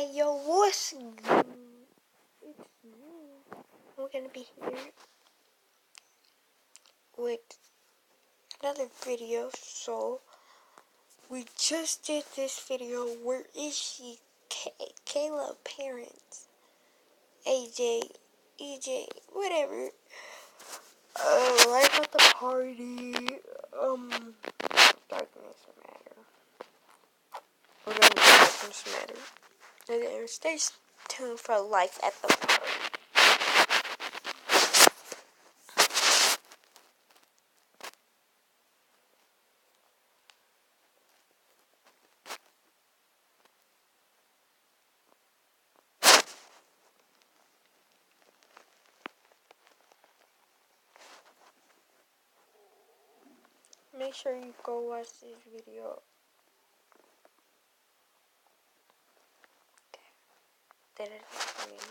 Hey yo, what's good? It's me. We're gonna be here with another video. So we just did this video. Where is she? Kayla parents, AJ, EJ, whatever. Life at the party. Darkness matter. We're gonna do darkness matter. And then stay tuned for life at the party. Make sure you go watch this video. Did it again.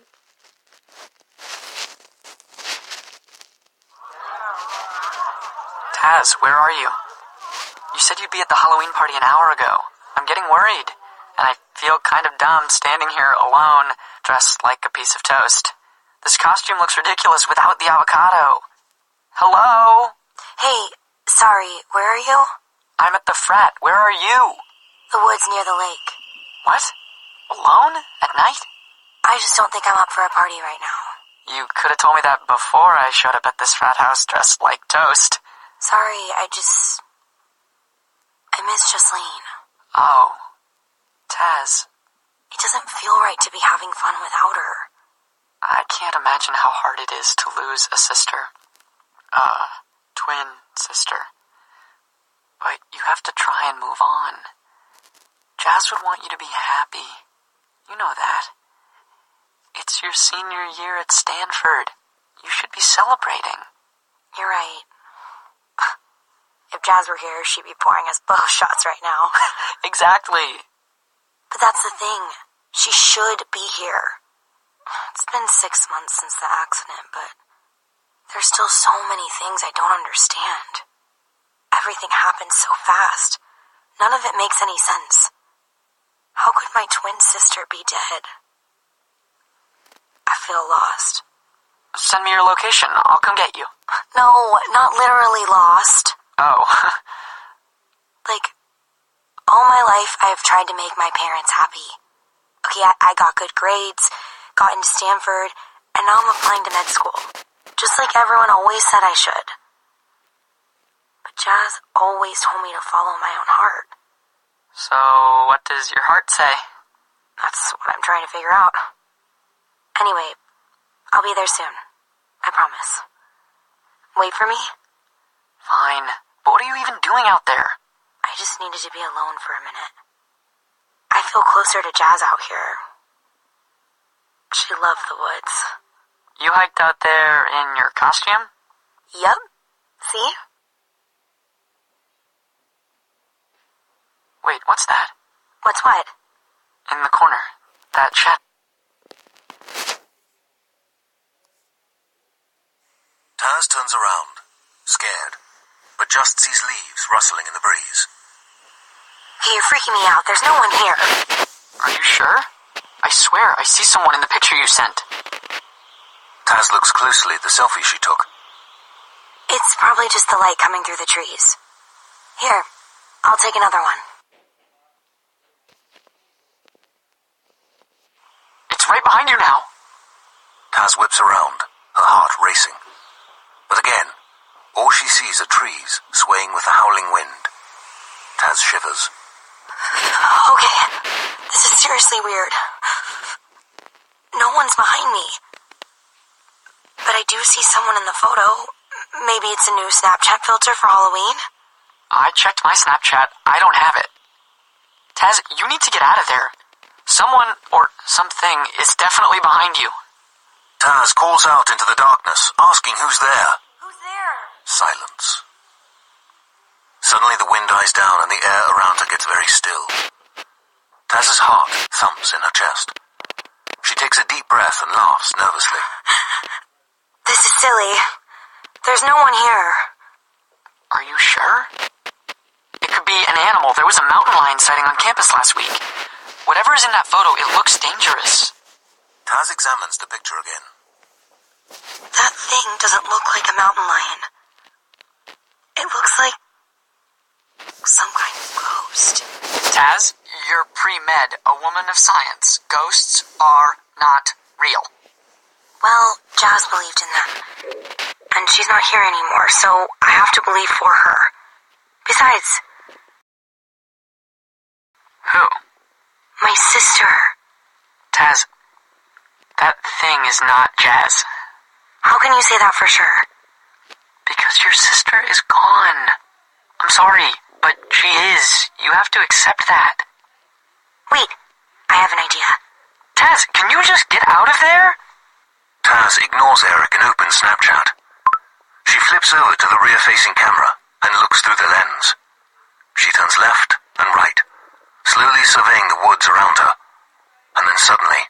Taz, where are you? You said you'd be at the Halloween party an hour ago. I'm getting worried, and I feel kind of dumb standing here alone, dressed like a piece of toast. This costume looks ridiculous without the avocado. Hello? Hey, sorry, where are you? I'm at the frat. Where are you? The woods near the lake. What? Alone? At night? I just don't think I'm up for a party right now. You could have told me that before I showed up at this frat house dressed like toast. Sorry, I miss Jocelyn. Oh. Taz. It doesn't feel right to be having fun without her. I can't imagine how hard it is to lose a sister. Twin sister. But you have to try and move on. Jazz would want you to be happy. You know that. It's your senior year at Stanford. You should be celebrating. You're right. If Jazz were here, she'd be pouring us both shots right now. Exactly. But that's the thing. She should be here. It's been 6 months since the accident, but there's still so many things I don't understand. Everything happened so fast. None of it makes any sense. How could my twin sister be dead? I feel lost. Send me your location. I'll come get you. No, not literally lost. Oh. Like, all my life I have tried to make my parents happy. Okay, I got good grades, got into Stanford, and now I'm applying to med school. Just like everyone always said I should. But Jazz always told me to follow my own heart. So, what does your heart say? That's what I'm trying to figure out. Anyway, I'll be there soon. I promise. Wait for me? Fine. But what are you even doing out there? I just needed to be alone for a minute. I feel closer to Jazz out here. She loved the woods. You hiked out there in your costume? Yep. See? Wait, what's that? What's what? In the corner. That shadow. Taz turns around, scared, but just sees leaves rustling in the breeze. Hey, you're freaking me out. There's no one here. Are you sure? I swear, I see someone in the picture you sent. Taz looks closely at the selfie she took. It's probably just the light coming through the trees. Here, I'll take another one. It's right behind you now. Taz whips around, her heart racing. But again, all she sees are trees swaying with the howling wind. Taz shivers. Okay, this is seriously weird. No one's behind me. But I do see someone in the photo. Maybe it's a new Snapchat filter for Halloween? I checked my Snapchat. I don't have it. Taz, you need to get out of there. Someone, or something, is definitely behind you. Taz calls out into the darkness, asking who's there. Who's there? Silence. Suddenly the wind dies down and the air around her gets very still. Taz's heart thumps in her chest. She takes a deep breath and laughs nervously. This is silly. There's no one here. Are you sure? It could be an animal. There was a mountain lion sighting on campus last week. Whatever is in that photo, it looks dangerous. Taz examines the picture again. That thing doesn't look like a mountain lion. It looks like some kind of ghost. Taz, you're pre-med, a woman of science. Ghosts are not real. Well, Jazz believed in them. And she's not here anymore, so I have to believe for her. Besides... Who? My sister. Taz, that thing is not Jazz. How can you say that for sure? Because your sister is gone. I'm sorry, but she is. You have to accept that. Wait, I have an idea. Taz, can you just get out of there? Taz ignores Eric and opens Snapchat. She flips over to the rear-facing camera and looks through the lens. She turns left and right, slowly surveying the woods around her. And then suddenly,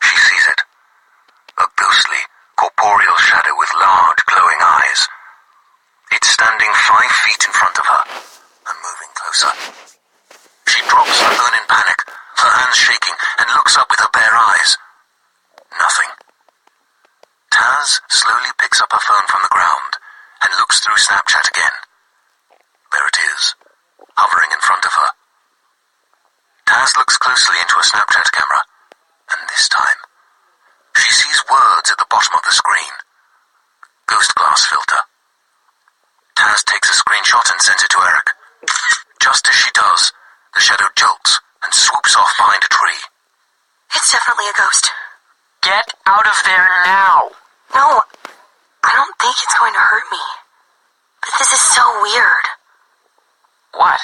she sees it. A ghostly, corporeal shadow with large, glowing eyes. It's standing 5 feet in front of her and moving closer. She drops her phone in panic, her hands shaking, and looks up with her bare eyes. Nothing. Taz slowly picks up her phone from the ground and looks through Snapchat again. There it is, hovering in front of her. Taz looks closely into a Snapchat camera, and this time, she sees words at the bottom of the screen. Ghost glass filter. Taz takes a screenshot and sends it to Eric. Just as she does, the shadow jolts and swoops off behind a tree. It's definitely a ghost. Get out of there now! No, I don't think it's going to hurt me. But this is so weird. What?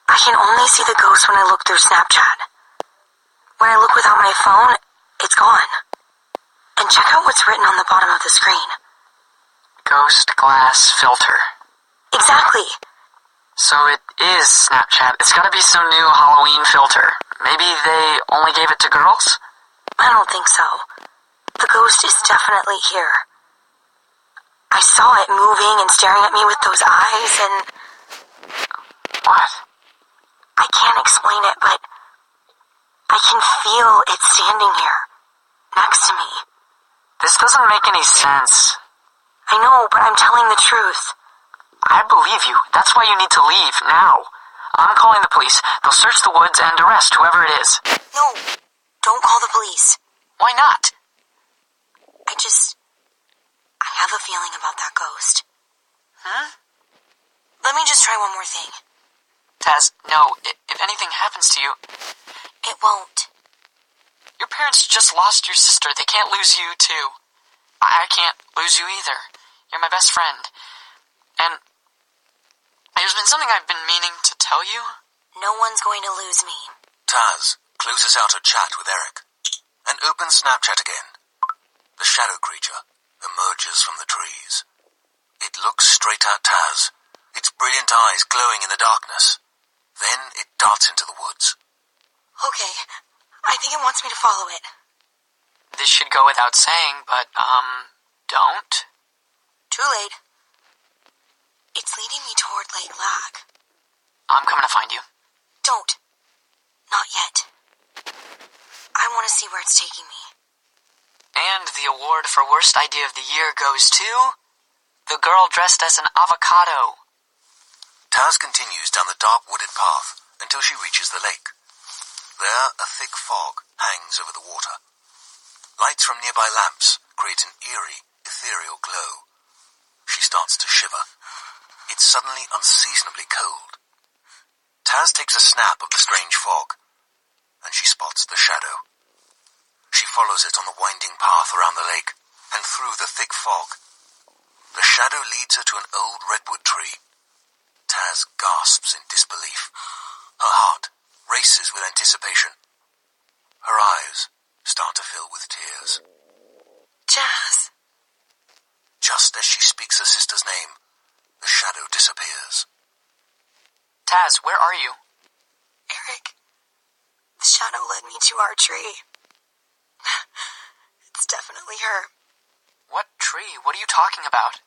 I can only see the ghost when I look through Snapchat. When I look without my phone, it's gone. And check out what's written on the bottom of the screen. Ghost glass filter. Exactly. So it is Snapchat. It's gotta be some new Halloween filter. Maybe they only gave it to girls? I don't think so. The ghost is definitely here. I saw it moving and staring at me with those eyes, and... What? I can't explain it, but I can feel it standing here, next to me. This doesn't make any sense. I know, but I'm telling the truth. I believe you. That's why you need to leave, now. I'm calling the police. They'll search the woods and arrest whoever it is. No, don't call the police. Why not? I have a feeling about that ghost. Huh? Let me just try one more thing. Taz, no. If anything happens to you... It won't. Your parents just lost your sister. They can't lose you, too. I can't lose you either. You're my best friend. And there's been something I've been meaning to tell you. No one's going to lose me. Taz closes out her chat with Eric and opens Snapchat again. The shadow creature emerges from the trees. It looks straight at Taz, its brilliant eyes glowing in the darkness. Then it darts into the woods. Okay, I think it wants me to follow it. This should go without saying, but, don't? Too late. It's leading me toward Lake Lag. I'm coming to find you. Don't. Not yet. I want to see where it's taking me. And the award for worst idea of the year goes to... the girl dressed as an avocado. Taz continues down the dark wooded path until she reaches the lake. There, a thick fog hangs over the water. Lights from nearby lamps create an eerie, ethereal glow. She starts to shiver. It's suddenly unseasonably cold. Taz takes a snap of the strange fog, and she spots the shadow. She follows it on the winding path around the lake and through the thick fog. The shadow leads her to an old redwood tree. Taz gasps in disbelief. Her heart races with anticipation. Her eyes start to fill with tears. Jazz. Just as she speaks her sister's name, the shadow disappears. Taz, where are you? Eric, the shadow led me to our tree. It's definitely her. What tree? What are you talking about?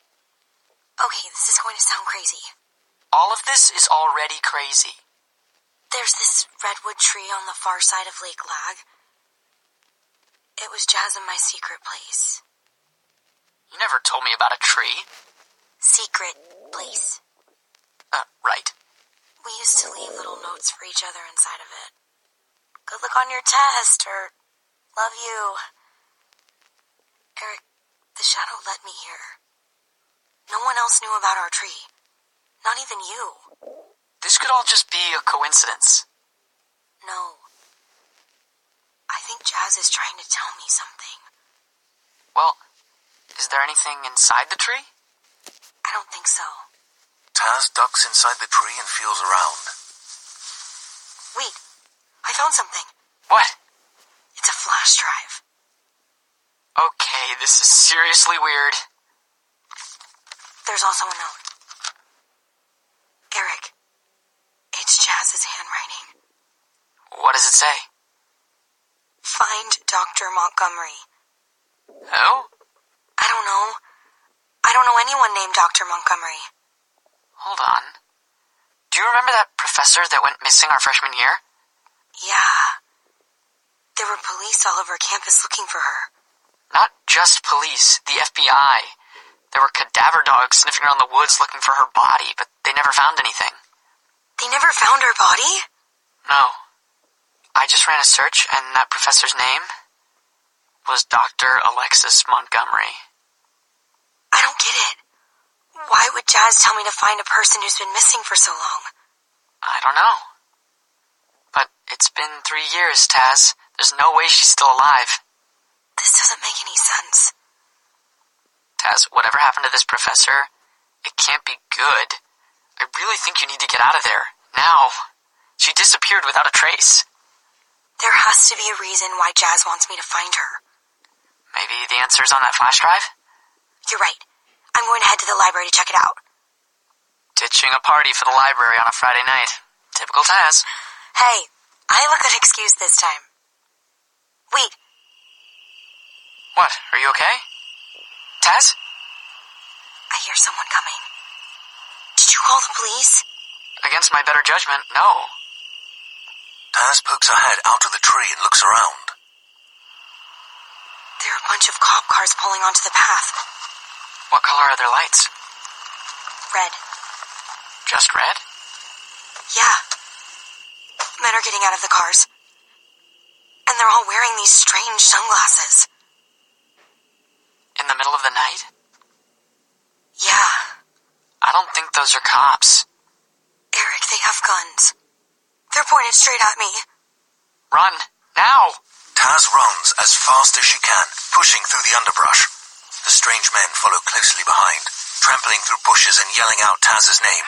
Okay, this is going to sound crazy. All of this is already crazy. There's this redwood tree on the far side of Lake Lag. It was Jazz and my secret place. You never told me about a tree. Secret place. Right. We used to leave little notes for each other inside of it. Good luck on your test, or love you. Eric, the shadow led me here. No one else knew about our tree. Not even you. This could all just be a coincidence. No. I think Jazz is trying to tell me something. Well, is there anything inside the tree? I don't think so. Taz ducks inside the tree and feels around. Wait, I found something. What? It's a flash drive. Okay, this is seriously weird. There's also a note. Eric, it's Jazz's handwriting. What does it say? Find Dr. Montgomery. Who? I don't know. I don't know anyone named Dr. Montgomery. Hold on. Do you remember that professor that went missing our freshman year? Yeah. There were police all over campus looking for her. Not just police, the FBI. There were cadaver dogs sniffing around the woods looking for her body, but they never found anything. They never found her body? No. I just ran a search, and that professor's name was Dr. Alexis Montgomery. I don't get it. Why would Jazz tell me to find a person who's been missing for so long? I don't know. But it's been 3 years, Taz. There's no way she's still alive. This doesn't make any sense. Taz, whatever happened to this professor, it can't be good. I really think you need to get out of there. Now. She disappeared without a trace. There has to be a reason why Jazz wants me to find her. Maybe the answer's on that flash drive? You're right. I'm going to head to the library to check it out. Ditching a party for the library on a Friday night. Typical Taz. Hey, I have a good excuse this time. Wait. What? Are you okay? Taz? I hear someone coming. Did you call the police? Against my better judgment, no. Taz pokes her head out of the tree and looks around. There are a bunch of cop cars pulling onto the path. What color are their lights? Red. Just red? Yeah. Men are getting out of the cars. And they're all wearing these strange sunglasses. In the middle of the night? Yeah. I don't think those are cops. Eric, they have guns. They're pointed straight at me. Run! Now! Taz runs as fast as she can, pushing through the underbrush. The strange men follow closely behind, trampling through bushes and yelling out Taz's name.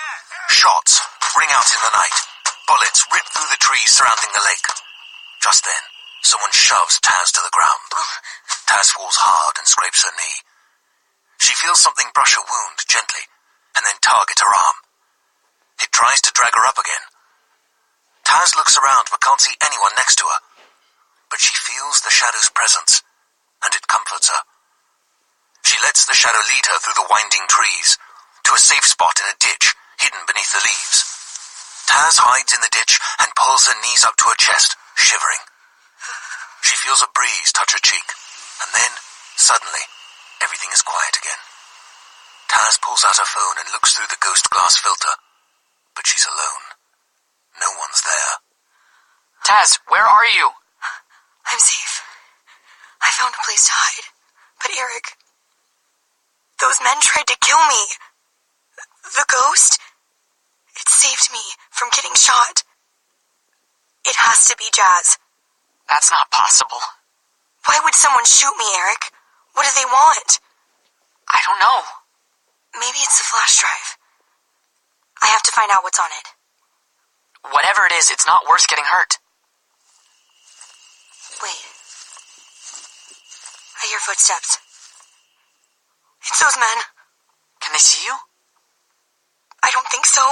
Shots ring out in the night. Bullets rip through the trees surrounding the lake. Just then, someone shoves Taz to the ground. Taz falls hard and scrapes her knee. She feels something brush her wound gently, and then target her arm. It tries to drag her up again. Taz looks around but can't see anyone next to her. But she feels the shadow's presence, and it comforts her. She lets the shadow lead her through the winding trees, to a safe spot in a ditch, hidden beneath the leaves. Taz hides in the ditch and pulls her knees up to her chest, shivering. She feels a breeze touch her cheek, and then, suddenly, everything is quiet again. Taz pulls out her phone and looks through the ghost glass filter, but she's alone. No one's there. Taz, where are you? I'm safe. I found a place to hide. But Eric, those men tried to kill me. The ghost, it saved me from getting shot. It has to be Jazz. That's not possible. Why would someone shoot me, Eric? What do they want? I don't know. Maybe it's the flash drive. I have to find out what's on it. Whatever it is, it's not worth getting hurt. Wait. I hear footsteps. It's those men. Can they see you? I don't think so.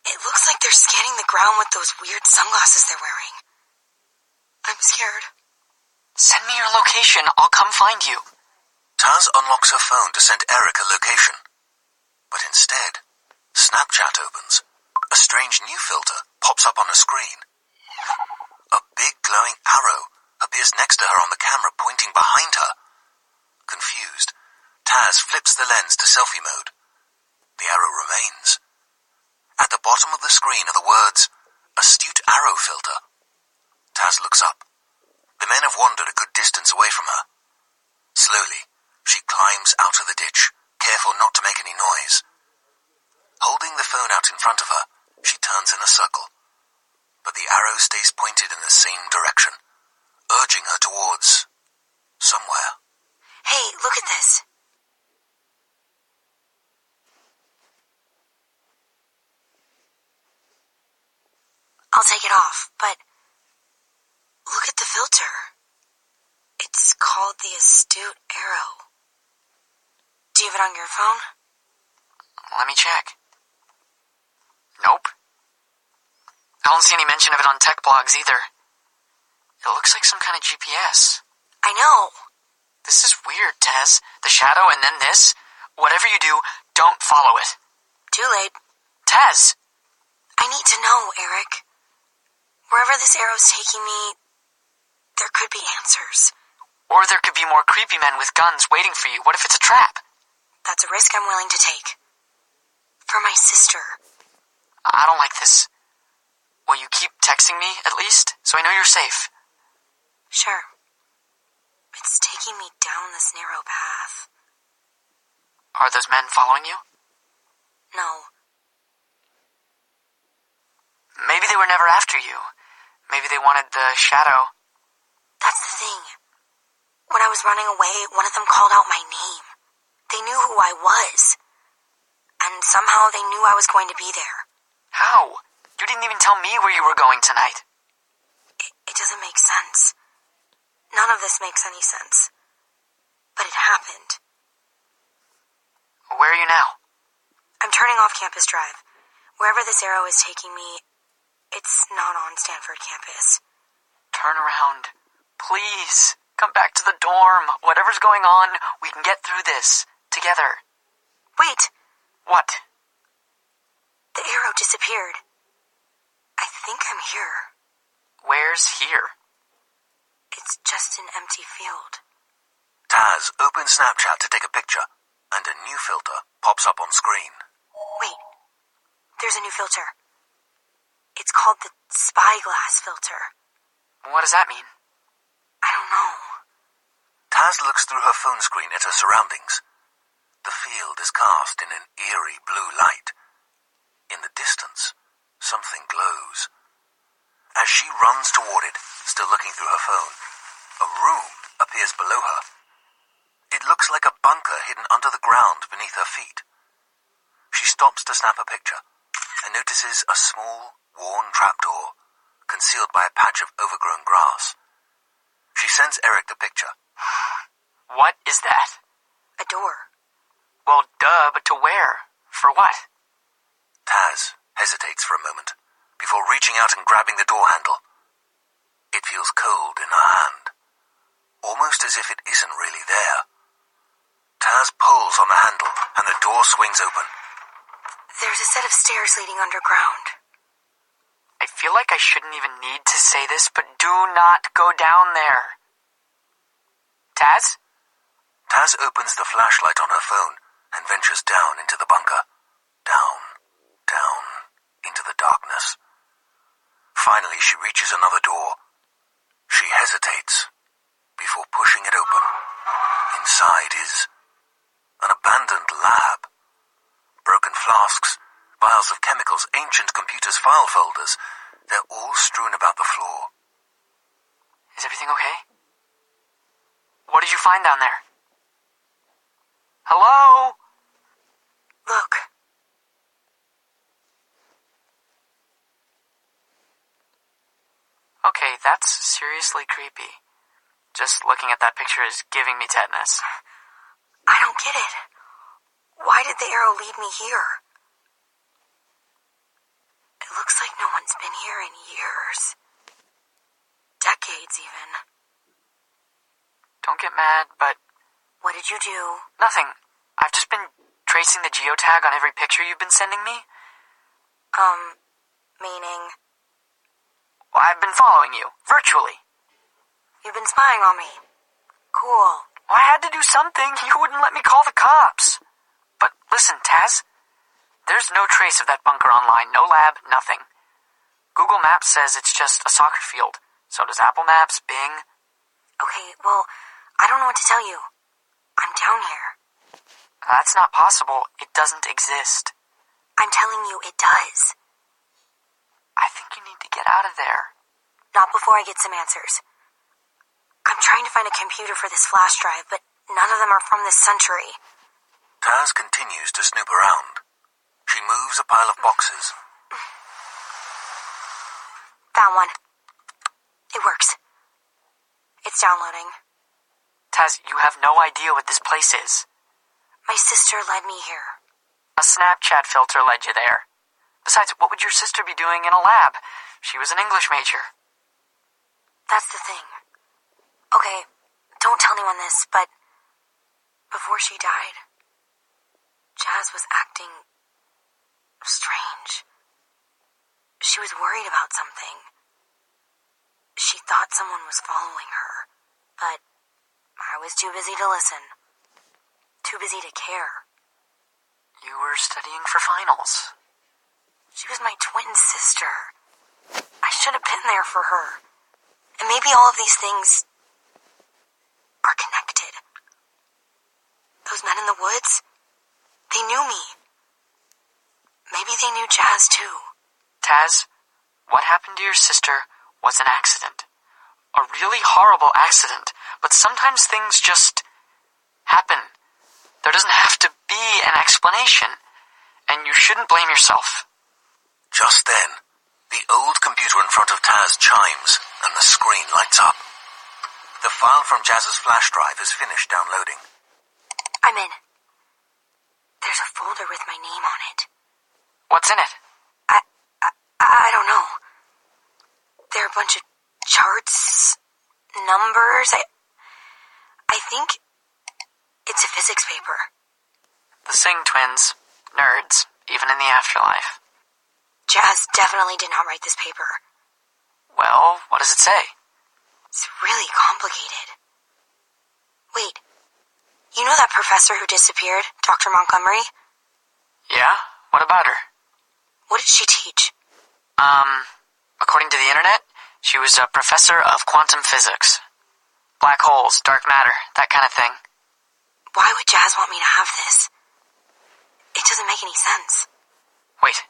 It looks like they're scanning the ground with those weird sunglasses they're wearing. I'm scared. Send me your location. I'll come find you. Taz unlocks her phone to send Eric a location. But instead, Snapchat opens. a strange new filter pops up on her screen. A big glowing arrow appears next to her on the camera, pointing behind her. Confused, Taz flips the lens to selfie mode. The arrow remains. At the bottom of the screen are the words, "Astute arrow filter." Taz looks up. The men have wandered a good distance away from her. Slowly, she climbs out of the ditch, careful not to make any noise. Holding the phone out in front of her, she turns in a circle. But the arrow stays pointed in the same direction, urging her towards somewhere. Hey, look at this. I'll take it off, but look at the filter. It's called the Astute Arrow. Do you have it on your phone? Let me check. Nope. I don't see any mention of it on tech blogs either. It looks like some kind of GPS. I know. This is weird, Taz. The shadow and then this. Whatever you do, don't follow it. Too late. Taz! I need to know, Eric. Wherever this arrow's taking me, there could be answers. Or there could be more creepy men with guns waiting for you. What if it's a trap? That's a risk I'm willing to take. For my sister. I don't like this. Will you keep texting me, at least, so I know you're safe? Sure. It's taking me down this narrow path. Are those men following you? No. Maybe they were never after you. Maybe they wanted the shadow. That's the thing. When I was running away, one of them called out my name. They knew who I was. And somehow they knew I was going to be there. How? You didn't even tell me where you were going tonight. It doesn't make sense. None of this makes any sense. But it happened. Where are you now? I'm turning off Campus Drive. Wherever this arrow is taking me, it's not on Stanford campus. Turn around. Please. Come back to the dorm. Whatever's going on, we can get through this. Together. Wait! What? The arrow disappeared. I think I'm here. Where's here? It's just an empty field. Taz opens Snapchat to take a picture, and a new filter pops up on screen. Wait. There's a new filter. It's called the Spyglass filter. What does that mean? I don't know. Taz looks through her phone screen at her surroundings. The field is cast in an eerie blue light. In the distance, something glows. As she runs toward it, still looking through her phone, a room appears below her. It looks like a bunker hidden under the ground beneath her feet. She stops to snap a picture and notices a small, worn trapdoor concealed by a patch of overgrown grass. She sends Eric the picture. What is that? A door. Well, duh, but to where? For what? Taz hesitates for a moment before reaching out and grabbing the door handle. It feels cold in her hand, almost as if it isn't really there. Taz pulls on the handle and the door swings open. There's a set of stairs leading underground. I feel like I shouldn't even need to say this, but do not go down there. Taz? Taz opens the flashlight on her phone and ventures down into the bunker. Down, down, into the darkness. Finally, she reaches another door. She hesitates before pushing it open. Inside is an abandoned lab. Broken flasks, vials of chemicals, ancient computers, file folders. They're all strewn about the floor. Is everything okay? What did you find down there? Hello? Look. Okay, that's seriously creepy. Just looking at that picture is giving me tetanus. I don't get it. Why did the arrow lead me here? It looks like no one's been here in years. Decades, even. Don't get mad, but... What did you do? Nothing. I've just been tracing the geotag on every picture you've been sending me. Meaning? Well, I've been following you, virtually. You've been spying on me. Cool. Well, I had to do something. You wouldn't let me call the cops. But listen, Taz, there's no trace of that bunker online. No lab, nothing. Google Maps says it's just a soccer field. So does Apple Maps, Bing. Okay, well, I don't know what to tell you. I'm down here. That's not possible. It doesn't exist. I'm telling you it does. I think you need to get out of there. Not before I get some answers. I'm trying to find a computer for this flash drive, but none of them are from this century. Taz continues to snoop around. She moves a pile of boxes. Found one. It works. It's downloading. Taz, you have no idea what this place is. My sister led me here. A Snapchat filter led you there. Besides, what would your sister be doing in a lab? She was an English major. That's the thing. Okay, don't tell anyone this, but before she died, Jazz was acting strange. She was worried about something. She thought someone was following her, but I was too busy to listen. Too busy to care. You were studying for finals. She was my twin sister. I should have been there for her. And maybe all of these things are connected. Those men in the woods, they knew me. Maybe they knew Jazz too. Taz, what happened to your sister was an accident. A really horrible accident. But sometimes things just happen. There doesn't have to be an explanation. And you shouldn't blame yourself. Just then, the old computer in front of Taz chimes, and the screen lights up. The file from Jazz's flash drive is finished downloading. I'm in. There's a folder with my name on it. What's in it? I don't know. There are a bunch of charts, numbers. I think it's a physics paper. The Singh twins. Nerds, even in the afterlife. Jazz definitely did not write this paper. Well, what does it say? It's really complicated. Wait, you know that professor who disappeared, Dr. Montgomery? Yeah? What about her? What did she teach? According to the internet, she was a professor of quantum physics. Black holes, dark matter, that kind of thing. Why would Jazz want me to have this? It doesn't make any sense. Wait.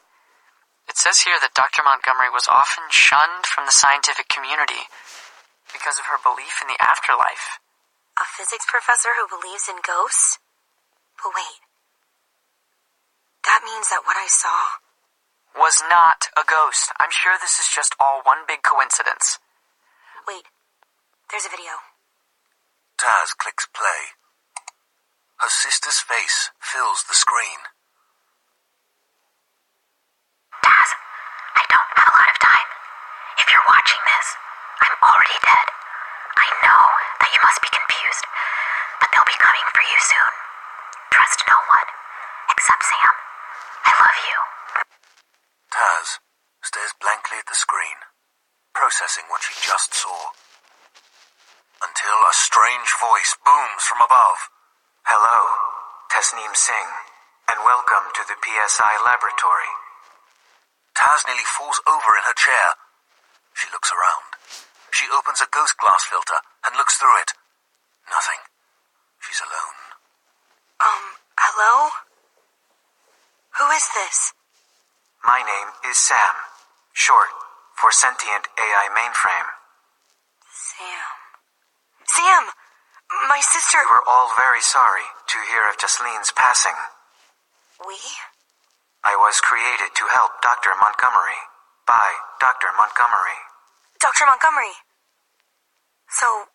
It says here that Dr. Montgomery was often shunned from the scientific community because of her belief in the afterlife. A physics professor who believes in ghosts? But wait. That means that what I saw was not a ghost. I'm sure this is just all one big coincidence. Wait. There's a video. Taz clicks play. Her sister's face fills the screen. Taz, I don't have a lot of time. If you're watching this, I'm already dead. I know that you must be confused, but they'll be coming for you soon. Trust no one, except Sam. I love you. Taz stares blankly at the screen, processing what she just saw. Until a strange voice booms from above. Hello, Tasneem Singh, and welcome to the PSI laboratory. Taz nearly falls over in her chair. She looks around. She opens a ghost glass filter and looks through it. Nothing. She's alone. Hello? Who is this? My name is Sam, short for Sentient AI Mainframe. Sam. Sam! My sister... We were all very sorry to hear of Jaslene's passing. We? I was created to help Dr. Montgomery by Dr. Montgomery. Dr. Montgomery. So,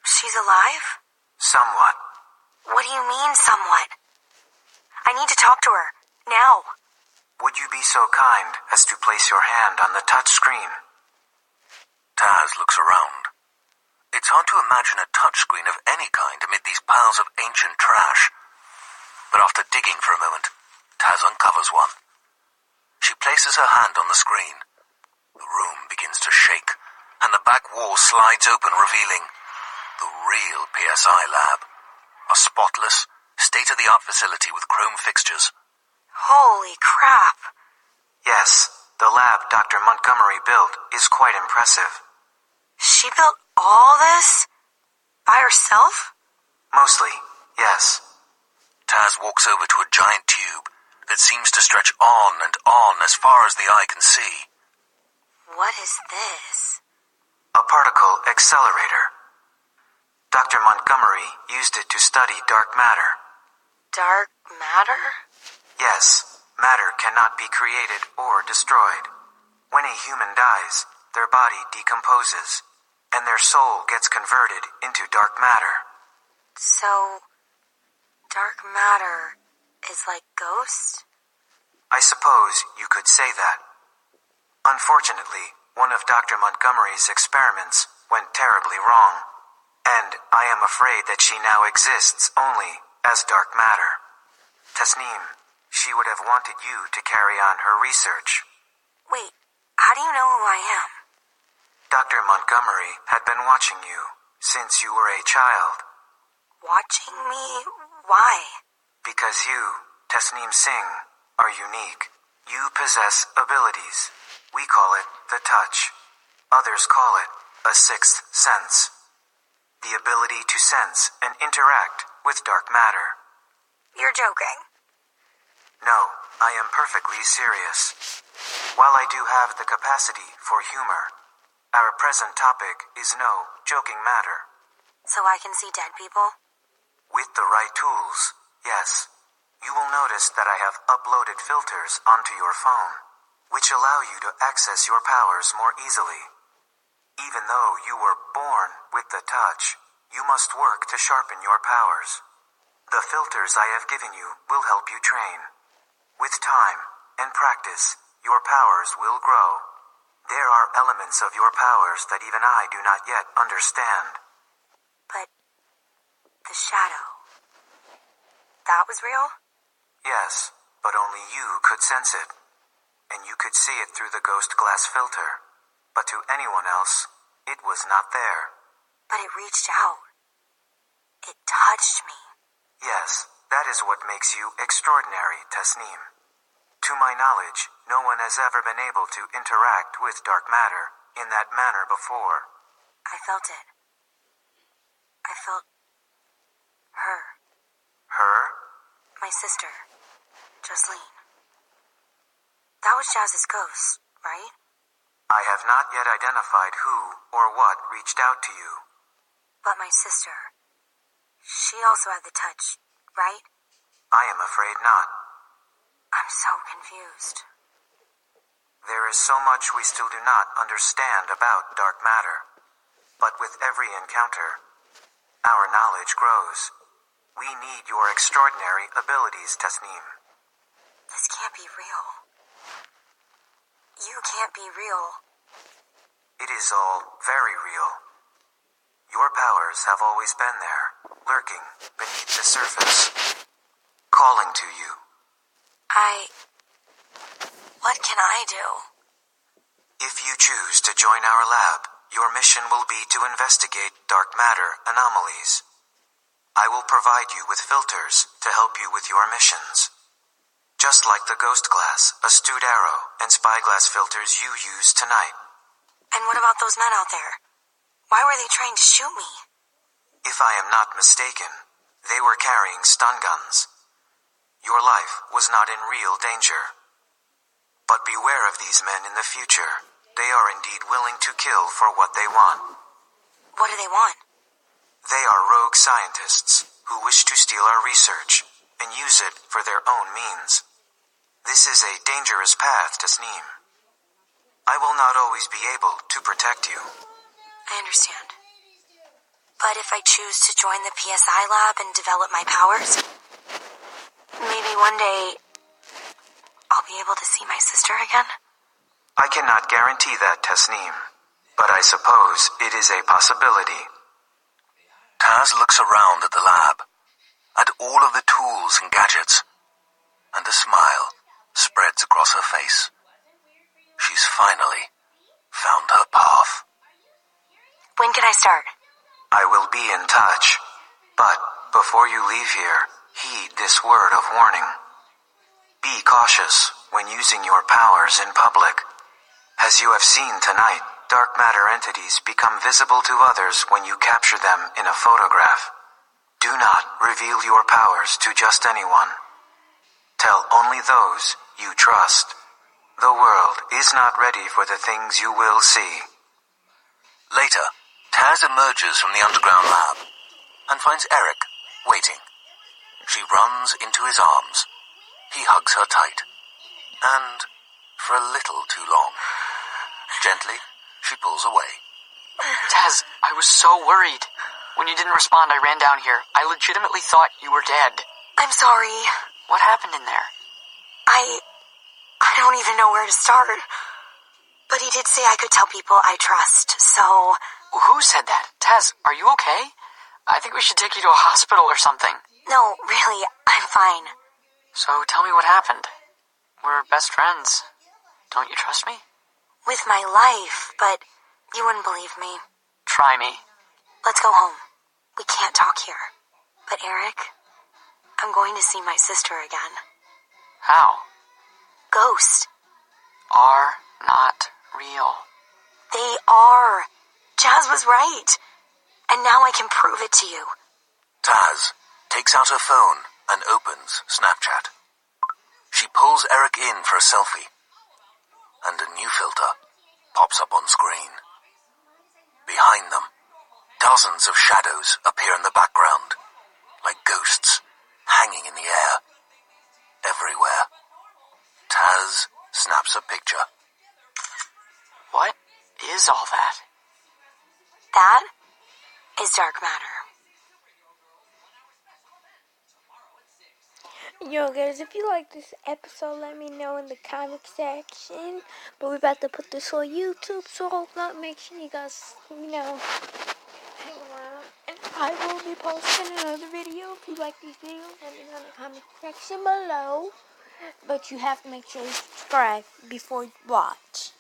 she's alive? Somewhat. What do you mean, somewhat? I need to talk to her. Now. Would you be so kind as to place your hand on the touch screen? Taz looks around. It's hard to imagine a touchscreen of any kind amid these piles of ancient trash. But after digging for a moment, Taz uncovers one. She places her hand on the screen. The room begins to shake, and the back wall slides open, revealing the real PSI lab. A spotless, state-of-the-art facility with chrome fixtures. Holy crap. Yes, the lab Dr. Montgomery built is quite impressive. She built all this? By herself? Mostly, yes. Taz walks over to a giant tube that seems to stretch on and on as far as the eye can see. What is this? A particle accelerator. Dr. Montgomery used it to study dark matter. Dark matter? Yes, matter cannot be created or destroyed. When a human dies, their body decomposes, and their soul gets converted into dark matter. So, dark matter is like ghosts? I suppose you could say that. Unfortunately, one of Dr. Montgomery's experiments went terribly wrong, and I am afraid that she now exists only as dark matter. Tasneem, she would have wanted you to carry on her research. Wait, how do you know who I am? Dr. Montgomery had been watching you since you were a child. Watching me? Why? Because you, Tasneem Singh, are unique. You possess abilities. We call it the touch. Others call it a sixth sense. The ability to sense and interact with dark matter. You're joking. No, I am perfectly serious. While I do have the capacity for humor, our present topic is no joking matter. So I can see dead people? With the right tools, yes. You will notice that I have uploaded filters onto your phone, which allow you to access your powers more easily. Even though you were born with the touch, you must work to sharpen your powers. The filters I have given you will help you train. With time and practice, your powers will grow. There are elements of your powers that even I do not yet understand. But the shadow, that was real? Yes, but only you could sense it. And you could see it through the ghost glass filter. But to anyone else, it was not there. But it reached out. It touched me. Yes, that is what makes you extraordinary, Tasneem. To my knowledge, no one has ever been able to interact with dark matter in that manner before. I felt it. I felt her. Her? My sister, Jocelyn. That was Jazz's ghost, right? I have not yet identified who or what reached out to you. But my sister, she also had the touch, right? I am afraid not. I'm so confused. There is so much we still do not understand about dark matter. But with every encounter, our knowledge grows. We need your extraordinary abilities, Tasneem. This can't be real. You can't be real. It is all very real. Your powers have always been there, lurking beneath the surface, calling to you. What can I do? If you choose to join our lab, your mission will be to investigate dark matter anomalies. I will provide you with filters to help you with your missions. Just like the ghost glass, astute arrow, and spyglass filters you use tonight. And what about those men out there? Why were they trying to shoot me? If I am not mistaken, they were carrying stun guns. Your life was not in real danger. But beware of these men in the future. They are indeed willing to kill for what they want. What do they want? They are rogue scientists who wish to steal our research and use it for their own means. This is a dangerous path, Tasneem. I will not always be able to protect you. I understand. But if I choose to join the PSI lab and develop my powers, maybe one day I'll be able to see my sister again? I cannot guarantee that, Tasneem, but I suppose it is a possibility. Taz looks around at the lab, at all of the tools and gadgets, and a smile spreads across her face. She's finally found her path. When can I start? I will be in touch. But before you leave here, heed this word of warning. Be cautious when using your powers in public. As you have seen tonight, dark matter entities become visible to others when you capture them in a photograph. Do not reveal your powers to just anyone. Tell only those you trust. The world is not ready for the things you will see. Later, Taz emerges from the underground lab and finds Eric waiting. She runs into his arms. He hugs her tight. And for a little too long. Gently, she pulls away. Taz, I was so worried. When you didn't respond, I ran down here. I legitimately thought you were dead. I'm sorry. What happened in there? I don't even know where to start. But he did say I could tell people I trust, so... Who said that? Taz, are you okay? I think we should take you to a hospital or something. No, really, I'm fine. So tell me what happened. We're best friends. Don't you trust me? With my life, but you wouldn't believe me. Try me. Let's go home. We can't talk here. But Eric, I'm going to see my sister again. How? Ghosts. Are not real. They are. Jazz was right. And now I can prove it to you. Taz takes out her phone and opens Snapchat. She pulls Eric in for a selfie. And a new filter pops up on screen. Behind them, dozens of shadows appear in the background, like ghosts hanging in the air. Everywhere. Taz snaps a picture. What is all that? That is dark matter. Yo guys, if you like this episode, let me know in the comment section. But we're about to put this on YouTube, so make sure you guys, hang around. And I will be posting another video. If you like these videos, let me know in the comment section below. But you have to make sure you subscribe before you watch.